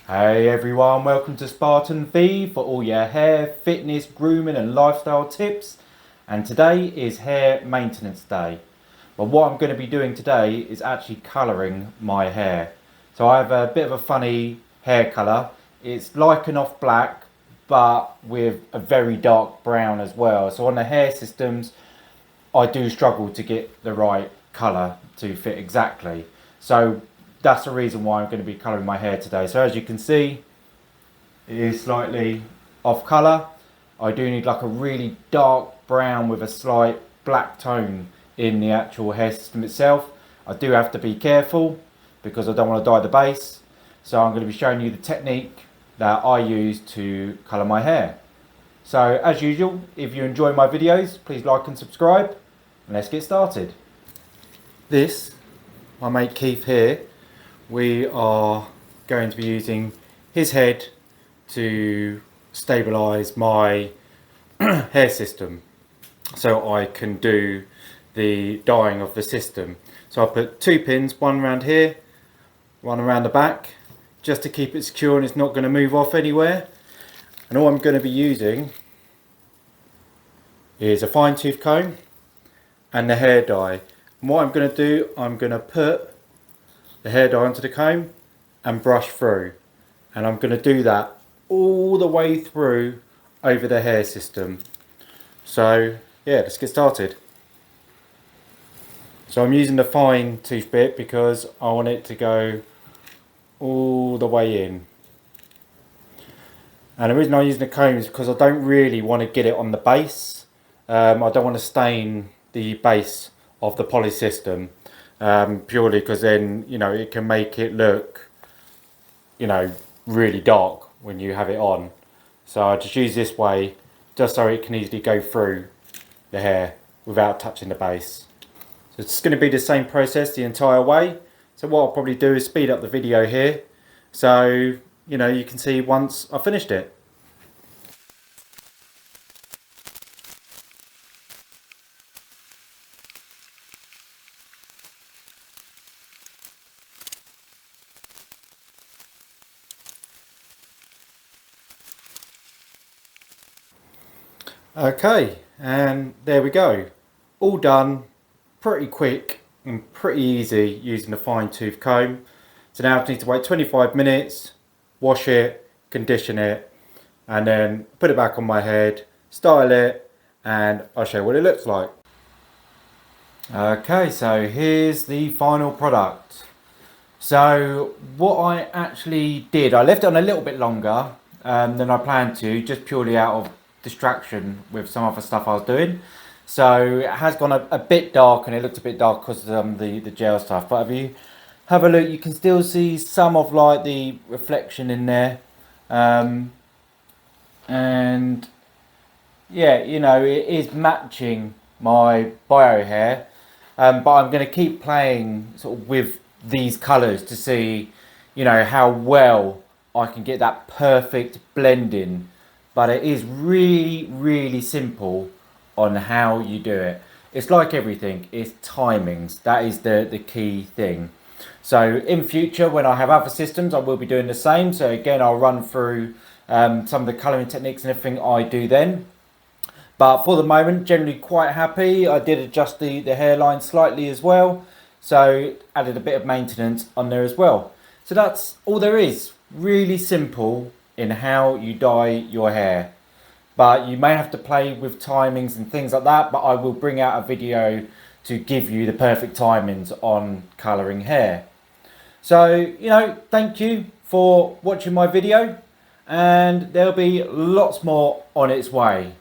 Hey everyone, welcome to Spartan V for all your hair, fitness, grooming and lifestyle tips. And today is hair maintenance day. But what I'm going to be doing today is actually colouring my hair. So I have a bit of a funny hair colour. It's like an off black but with a very dark brown as well. So on the hair systems I do struggle to get the right colour to fit exactly. So that's the reason why I'm going to be colouring my hair today. So as you can see, it is slightly off colour. I do need like a really dark brown with a slight black tone in the actual hair system itself. I do have to be careful because I don't want to dye the base. So I'm going to be showing you the technique that I use to colour my hair. So as usual, if you enjoy my videos, please like and subscribe. And let's get started. This, my mate Keith here, we are going to be using his head to stabilise my hair system so I can do the dyeing of the system. So I put 2 pins, one around here, one around the back, just to keep it secure and it's not going to move off anywhere. And all I'm going to be using is a fine tooth comb and the hair dye. And what I'm going to do, I'm going to put the hair dye onto the comb and brush through, and I'm going to do that all the way through over the hair system. So yeah, let's get started. So I'm using the fine tooth bit because I want it to go all the way in, and the reason I'm using the comb is because I don't really want to get it on the base. I don't want to stain the base of the poly system. Purely because then, you know, it can make it look, you know, really dark when you have it on. So I just use this way just so it can easily go through the hair without touching the base. So it's going to be the same process the entire way. So what I'll probably do is speed up the video here so, you know, you can see once I've finished it. Okay, and there we go. All done, pretty quick and pretty easy using the fine tooth comb. So now I need to wait 25 minutes, wash it, condition it, and then put it back on my head, style it, and I'll show you what it looks like. Okay, so here's the final product. So what I actually did, I left it on a little bit longer than I planned to, just purely out of distraction with some other stuff I was doing. So it has gone a bit dark, and it looked a bit dark because of the gel stuff. But if you have a look, you can still see some of like the reflection in there. And yeah, you know, it is matching my bio hair. But I'm going to keep playing sort of with these colours to see, you know, how well I can get that perfect blending. But it is really simple on how you do it. It's like everything, it's timings. That is the key thing. So in future, when I have other systems, I will be doing the same. So again, I'll run through some of the colouring techniques and everything I do then. But for the moment, generally quite happy. I did adjust the hairline slightly as well. So added a bit of maintenance on there as well. So that's all there is. Really simple in how you dye your hair. But you may have to play with timings and things like that. But I will bring out a video to give you the perfect timings on colouring hair. So, you know, thank you for watching my video. And there'll be lots more on its way.